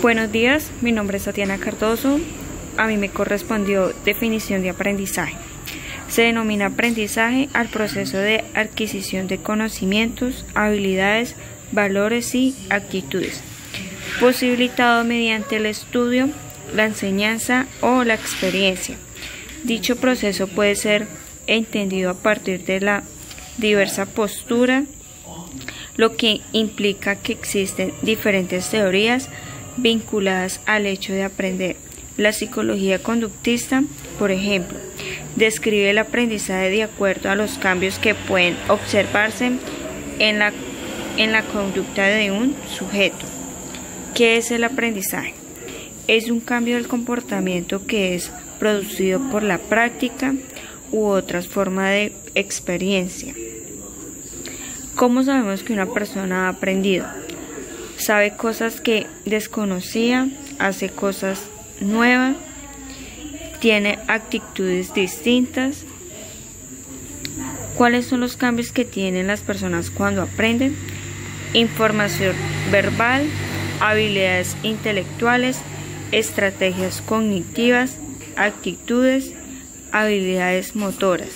Buenos días, mi nombre es Tatiana Cardoso. A mí me correspondió definición de aprendizaje. Se denomina aprendizaje al proceso de adquisición de conocimientos, habilidades, valores y actitudes, posibilitado mediante el estudio, la enseñanza o la experiencia. Dicho proceso puede ser entendido a partir de la diversa postura, lo que implica que existen diferentes teorías vinculadas al hecho de aprender. La psicología conductista, por ejemplo, describe el aprendizaje de acuerdo a los cambios que pueden observarse en la conducta de un sujeto. ¿Qué es el aprendizaje? Es un cambio del comportamiento que es producido por la práctica u otras formas de experiencia. ¿Cómo sabemos que una persona ha aprendido? Sabe cosas que desconocía, hace cosas nuevas, tiene actitudes distintas. ¿Cuáles son los cambios que tienen las personas cuando aprenden? Información verbal, habilidades intelectuales, estrategias cognitivas, actitudes, habilidades motoras.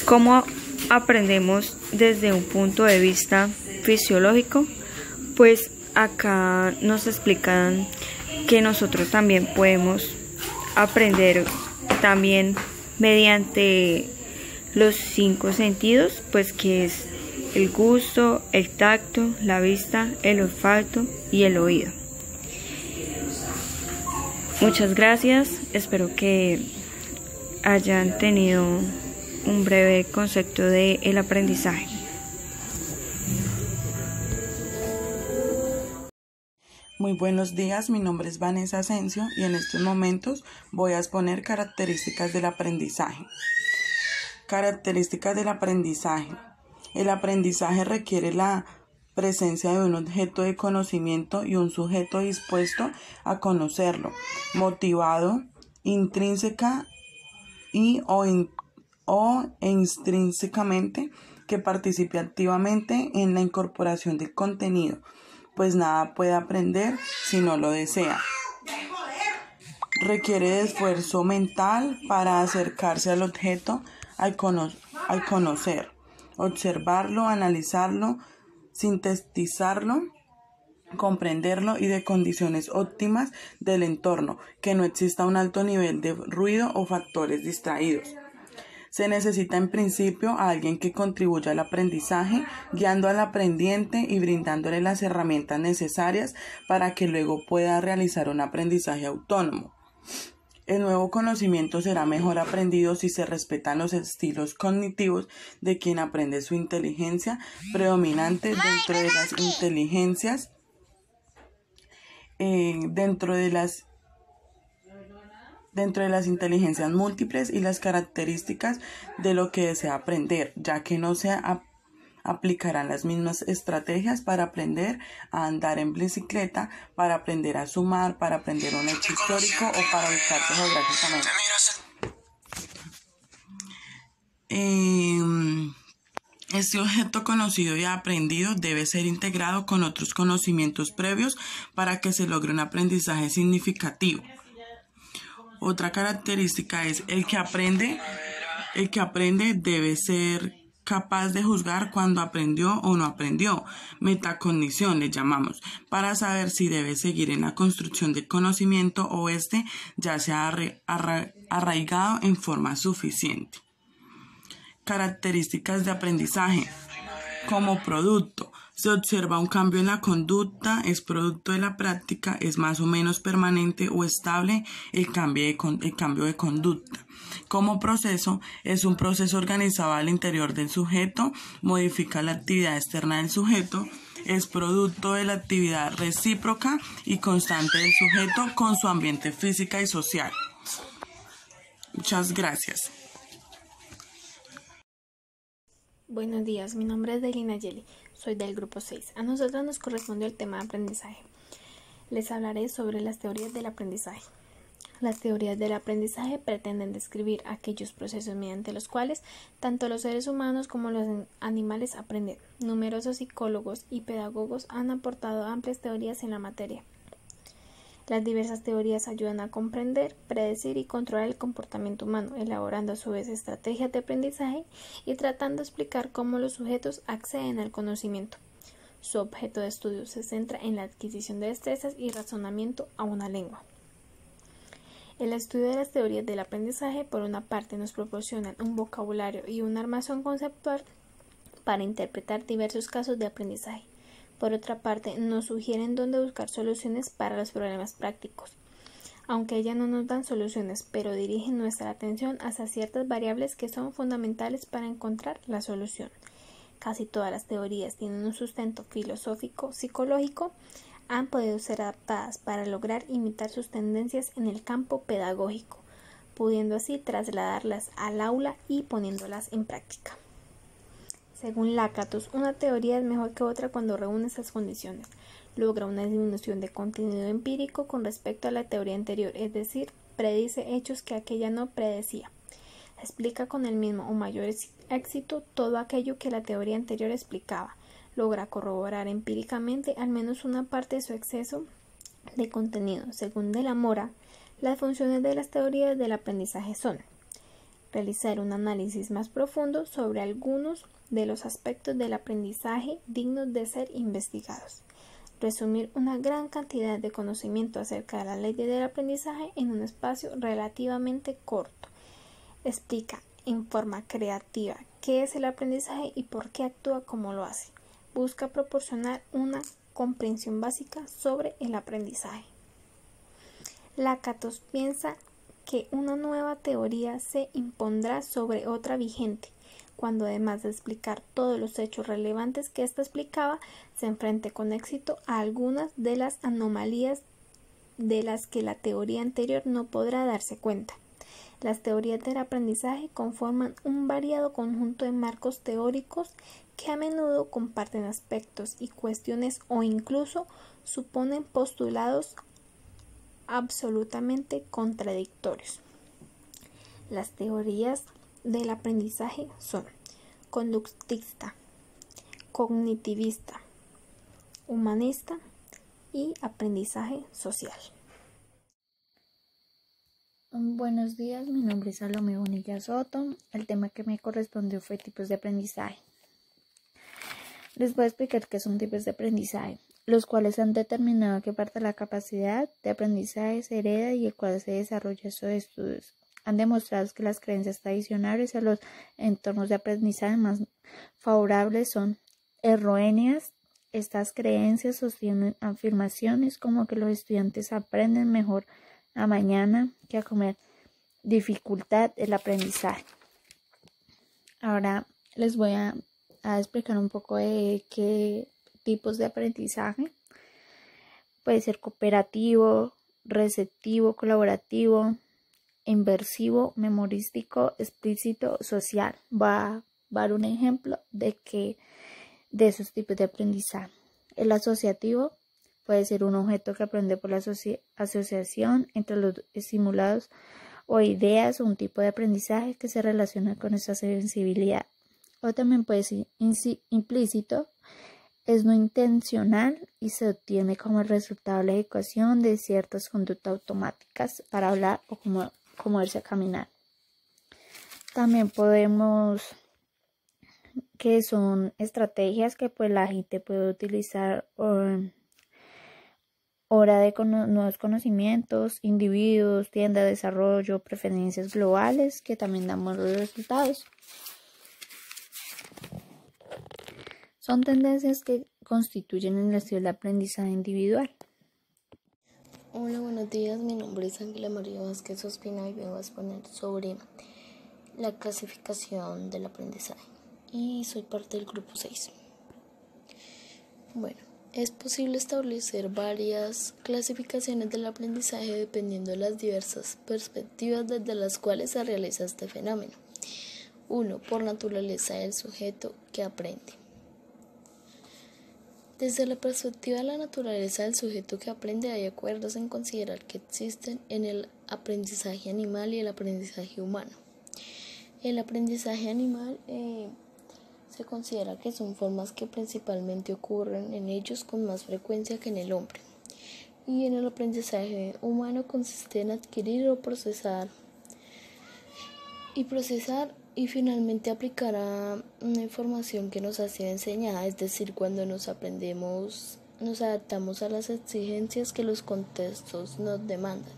¿Cómo aprendemos desde un punto de vista fisiológico? Pues acá nos explican que nosotros también podemos aprender también mediante los 5 sentidos, pues que es el gusto, el tacto, la vista, el olfato y el oído. Muchas gracias, espero que hayan tenido un breve concepto del aprendizaje. Muy buenos días, mi nombre es Vanessa Asensio y en estos momentos voy a exponer características del aprendizaje. Características del aprendizaje. El aprendizaje requiere la presencia de un objeto de conocimiento y un sujeto dispuesto a conocerlo, motivado intrínseca o extrínsecamente, que participe activamente en la incorporación del contenido, pues nada puede aprender si no lo desea. Requiere de esfuerzo mental para acercarse al objeto al conocer, observarlo, analizarlo, sintetizarlo, comprenderlo y de condiciones óptimas del entorno, que no exista un alto nivel de ruido o factores distraídos. Se necesita en principio a alguien que contribuya al aprendizaje, guiando al aprendiente y brindándole las herramientas necesarias para que luego pueda realizar un aprendizaje autónomo. El nuevo conocimiento será mejor aprendido si se respetan los estilos cognitivos de quien aprende su inteligencia predominante dentro de las inteligencias, dentro de las inteligencias múltiples y las características de lo que desea aprender, ya que no se aplicarán las mismas estrategias para aprender a andar en bicicleta, para aprender a sumar, para aprender un hecho histórico o para ubicarse geográficamente. Este objeto conocido y aprendido debe ser integrado con otros conocimientos previos para que se logre un aprendizaje significativo. Otra característica es el que aprende debe ser capaz de juzgar cuando aprendió o no aprendió. Metacognición le llamamos, para saber si debe seguir en la construcción del conocimiento o ya se ha arraigado en forma suficiente. Características de aprendizaje. Como producto, se observa un cambio en la conducta, es producto de la práctica, es más o menos permanente o estable el cambio de conducta. Como proceso, es un proceso organizado al interior del sujeto, modifica la actividad externa del sujeto, es producto de la actividad recíproca y constante del sujeto con su ambiente física y social. Muchas gracias. Buenos días, mi nombre es Delina Yeli, soy del grupo 6. A nosotros nos corresponde el tema de aprendizaje. Les hablaré sobre las teorías del aprendizaje. Las teorías del aprendizaje pretenden describir aquellos procesos mediante los cuales tanto los seres humanos como los animales aprenden. Numerosos psicólogos y pedagogos han aportado amplias teorías en la materia. Las diversas teorías ayudan a comprender, predecir y controlar el comportamiento humano, elaborando a su vez estrategias de aprendizaje y tratando de explicar cómo los sujetos acceden al conocimiento. Su objeto de estudio se centra en la adquisición de destrezas y razonamiento a una lengua. El estudio de las teorías del aprendizaje, por una parte, nos proporcionan un vocabulario y una armazón conceptual para interpretar diversos casos de aprendizaje. Por otra parte, nos sugieren dónde buscar soluciones para los problemas prácticos. Aunque ellas no nos dan soluciones, pero dirigen nuestra atención hacia ciertas variables que son fundamentales para encontrar la solución. Casi todas las teorías tienen un sustento filosófico, psicológico, han podido ser adaptadas para lograr imitar sus tendencias en el campo pedagógico, pudiendo así trasladarlas al aula y poniéndolas en práctica. Según Lakatos, una teoría es mejor que otra cuando reúne estas condiciones. Logra una disminución de contenido empírico con respecto a la teoría anterior, es decir, predice hechos que aquella no predecía. Explica con el mismo o mayor éxito todo aquello que la teoría anterior explicaba. Logra corroborar empíricamente al menos una parte de su exceso de contenido. Según De la Mora, las funciones de las teorías del aprendizaje son: realizar un análisis más profundo sobre algunos de los aspectos del aprendizaje dignos de ser investigados, resumir una gran cantidad de conocimiento acerca de la ley del aprendizaje en un espacio relativamente corto, explica en forma creativa qué es el aprendizaje y por qué actúa como lo hace, busca proporcionar una comprensión básica sobre el aprendizaje. Lakatos piensa que una nueva teoría se impondrá sobre otra vigente, cuando además de explicar todos los hechos relevantes que ésta explicaba, se enfrente con éxito a algunas de las anomalías de las que la teoría anterior no podrá darse cuenta. Las teorías del aprendizaje conforman un variado conjunto de marcos teóricos que a menudo comparten aspectos y cuestiones o incluso suponen postulados absolutamente contradictorios. Las teorías del aprendizaje son conductista, cognitivista, humanista y aprendizaje social. Buenos días, mi nombre es Salomé Bonilla Soto. El tema que me correspondió fue tipos de aprendizaje. Les voy a explicar qué son tipos de aprendizaje, los cuales han determinado qué parte de la capacidad de aprendizaje se hereda y el cual se desarrolla estos estudios. Han demostrado que las creencias tradicionales a los entornos de aprendizaje más favorables son erróneas. Estas creencias sostienen afirmaciones como que los estudiantes aprenden mejor a mañana que a comer, dificultad el aprendizaje. Ahora les voy a explicar un poco de qué tipos de aprendizaje. Puede ser cooperativo, receptivo, colaborativo, inversivo, memorístico, explícito, social. Va a dar un ejemplo de esos tipos de aprendizaje. El asociativo puede ser un objeto que aprende por la asociación entre los estimulados o ideas, o un tipo de aprendizaje que se relaciona con esa sensibilidad. O también puede ser implícito, es no intencional y se obtiene como resultado la ejecución de ciertas conductas automáticas para hablar o como moverse a caminar. También podemos, que son estrategias que pues la gente puede utilizar hora de nuevos conocimientos, individuos, tienda de desarrollo, preferencias globales que también dan buenos resultados. Son tendencias que constituyen el estilo de aprendizaje individual. Hola, buenos días. Mi nombre es Ángela María Vázquez Ospina y vengo a exponer sobre la clasificación del aprendizaje. Y soy parte del grupo 6. Bueno, es posible establecer varias clasificaciones del aprendizaje dependiendo de las diversas perspectivas desde las cuales se realiza este fenómeno. 1. Por naturaleza del sujeto que aprende. Desde la perspectiva de la naturaleza del sujeto que aprende, hay acuerdos en considerar que existen en el aprendizaje animal y el aprendizaje humano. El aprendizaje animal se considera que son formas que principalmente ocurren en ellos con más frecuencia que en el hombre. Y en el aprendizaje humano consiste en adquirir o procesar y finalmente aplicar a una información que nos ha sido enseñada, es decir, cuando nos adaptamos a las exigencias que los contextos nos demandan.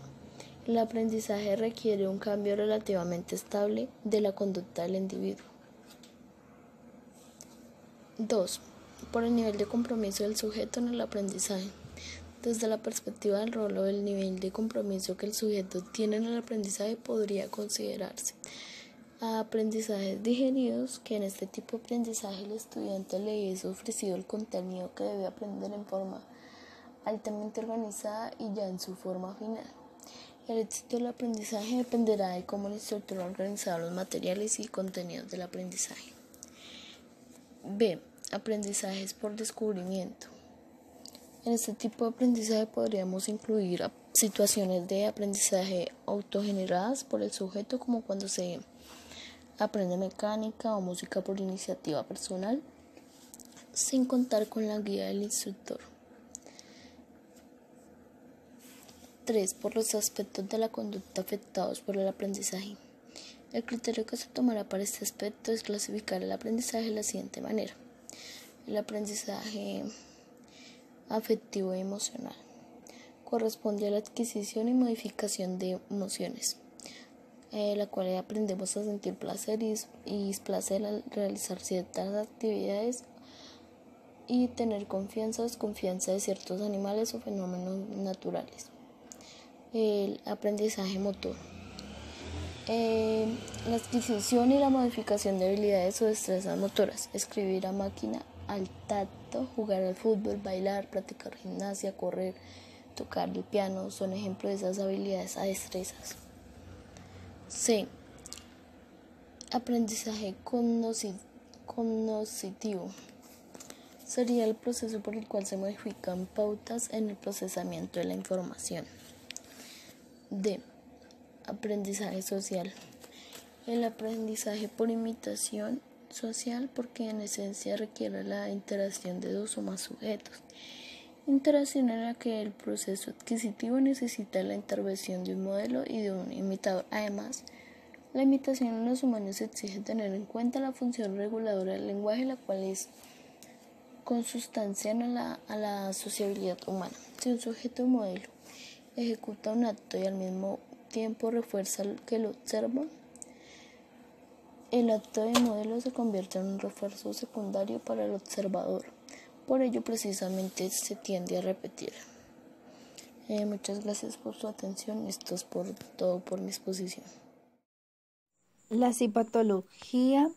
El aprendizaje requiere un cambio relativamente estable de la conducta del individuo. 2. Por el nivel de compromiso del sujeto en el aprendizaje. Desde la perspectiva del rol o del nivel de compromiso que el sujeto tiene en el aprendizaje podría considerarse a aprendizajes digeridos, que en este tipo de aprendizaje el estudiante le es ofrecido el contenido que debe aprender en forma altamente organizada y ya en su forma final. El éxito del aprendizaje dependerá de cómo el instructor ha organizado los materiales y contenidos del aprendizaje. B. Aprendizajes por descubrimiento. En este tipo de aprendizaje podríamos incluir situaciones de aprendizaje autogeneradas por el sujeto, como cuando se aprende mecánica o música por iniciativa personal, sin contar con la guía del instructor. 3. Por los aspectos de la conducta afectados por el aprendizaje. El criterio que se tomará para este aspecto es clasificar el aprendizaje de la siguiente manera. El aprendizaje afectivo y emocional corresponde a la adquisición y modificación de emociones, la cual aprendemos a sentir placer y displacer al realizar ciertas actividades y tener confianza o desconfianza de ciertos animales o fenómenos naturales. El aprendizaje motor. La adquisición y la modificación de habilidades o destrezas motoras, escribir a máquina, al tacto, jugar al fútbol, bailar, practicar gimnasia, correr, tocar el piano, son ejemplos de esas habilidades a destrezas. C. Aprendizaje cognoscitivo. Sería el proceso por el cual se modifican pautas en el procesamiento de la información. D. Aprendizaje social. El aprendizaje por imitación social, porque en esencia requiere la interacción de dos o más sujetos. Interacción en la que el proceso adquisitivo necesita la intervención de un modelo y de un imitador. Además, la imitación en los humanos exige tener en cuenta la función reguladora del lenguaje, la cual es consustancial a la sociabilidad humana. Si un sujeto o modelo ejecuta un acto y al mismo tiempo refuerza que lo observa, el acto de modelo se convierte en un refuerzo secundario para el observador. Por ello, precisamente, se tiende a repetir. Muchas gracias por su atención. Esto es todo por mi exposición. La psicopatología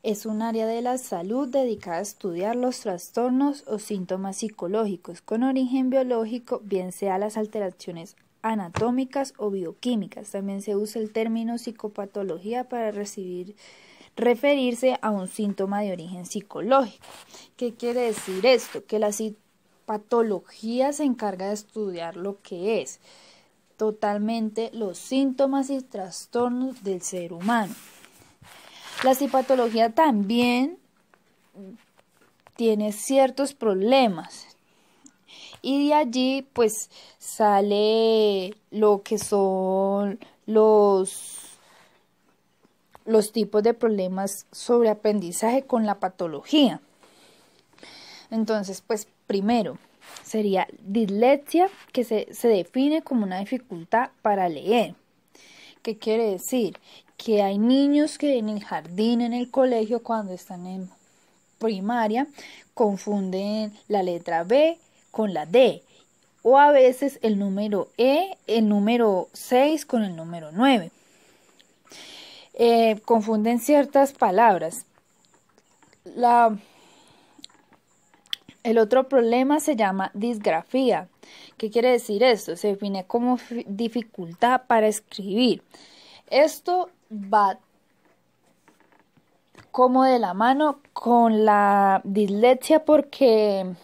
es un área de la salud dedicada a estudiar los trastornos o síntomas psicológicos con origen biológico, bien sea las alteraciones anatómicas o bioquímicas. También se usa el término psicopatología para referirse a un síntoma de origen psicológico. ¿Qué quiere decir esto? Que la psicopatología se encarga de estudiar lo que es totalmente los síntomas y trastornos del ser humano. La psicopatología también tiene ciertos problemas y de allí pues sale lo que son los tipos de problemas sobre aprendizaje con la patología. Entonces, pues primero sería dislexia, que se define como una dificultad para leer. ¿Qué quiere decir? Que hay niños que en el jardín, en el colegio, cuando están en primaria, confunden la letra B con la D, o a veces el número el número 6 con el número 9. Confunden ciertas palabras. El otro problema se llama disgrafía. ¿Qué quiere decir esto? Se define como dificultad para escribir. Esto va como de la mano con la dislexia, porque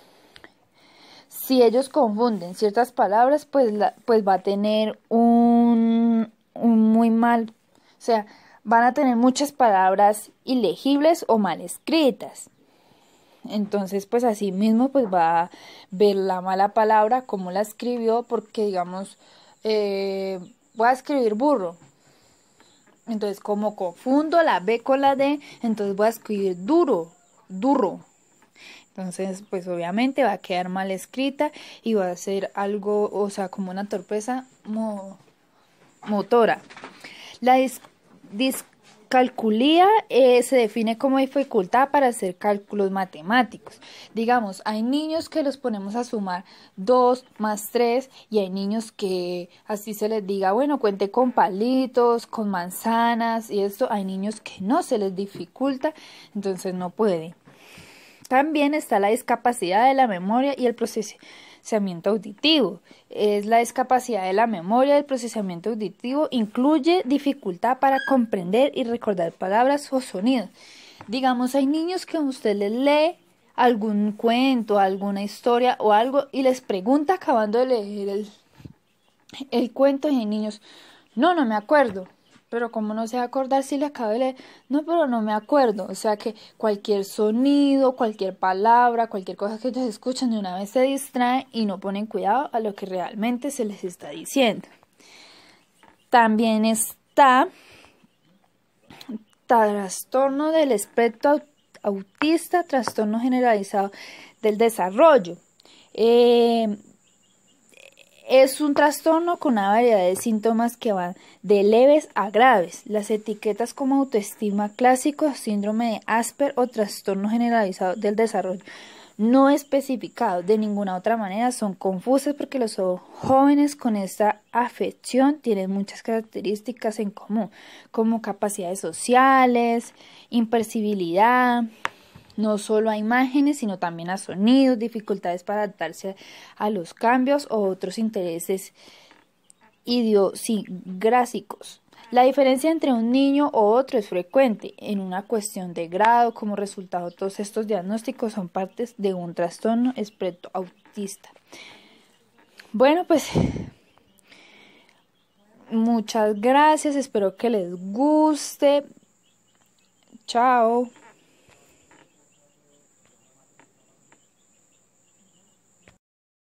si ellos confunden ciertas palabras, pues va a tener un muy mal, o sea, van a tener muchas palabras ilegibles o mal escritas. Entonces, pues así mismo pues va a ver la mala palabra, cómo la escribió, porque digamos, voy a escribir burro. Entonces, como confundo la B con la D, entonces voy a escribir durro. Entonces, pues obviamente va a quedar mal escrita y va a ser algo, o sea, como una torpeza motora. La discalculía se define como dificultad para hacer cálculos matemáticos. Digamos, hay niños que los ponemos a sumar 2 más 3 y hay niños que así se les diga, bueno, cuente con palitos, con manzanas y esto. Hay niños que no se les dificulta, entonces no pueden. También está la discapacidad de la memoria y el procesamiento auditivo. Es la discapacidad de la memoria y el procesamiento auditivo. Incluye dificultad para comprender y recordar palabras o sonidos. Digamos, hay niños que usted les lee algún cuento, alguna historia o algo y les pregunta acabando de leer el cuento y hay niños, no me acuerdo. Pero ¿cómo no se va a acordar si le acabo de leer? No, pero no me acuerdo. O sea que cualquier sonido, cualquier palabra, cualquier cosa que ellos escuchan de una vez se distraen y no ponen cuidado a lo que realmente se les está diciendo. También está trastorno del espectro autista, trastorno generalizado del desarrollo. Es un trastorno con una variedad de síntomas que van de leves a graves. Las etiquetas como autoestima clásico, síndrome de Asper o trastorno generalizado del desarrollo no especificados de ninguna otra manera son confusas porque los jóvenes con esta afección tienen muchas características en común, como capacidades sociales, impercibilidad, no solo a imágenes, sino también a sonidos, dificultades para adaptarse a los cambios o otros intereses idiosincrásicos. La diferencia entre un niño o otro es frecuente en una cuestión de grado. Como resultado, todos estos diagnósticos son partes de un trastorno espectro autista. Bueno, pues muchas gracias, espero que les guste. Chao.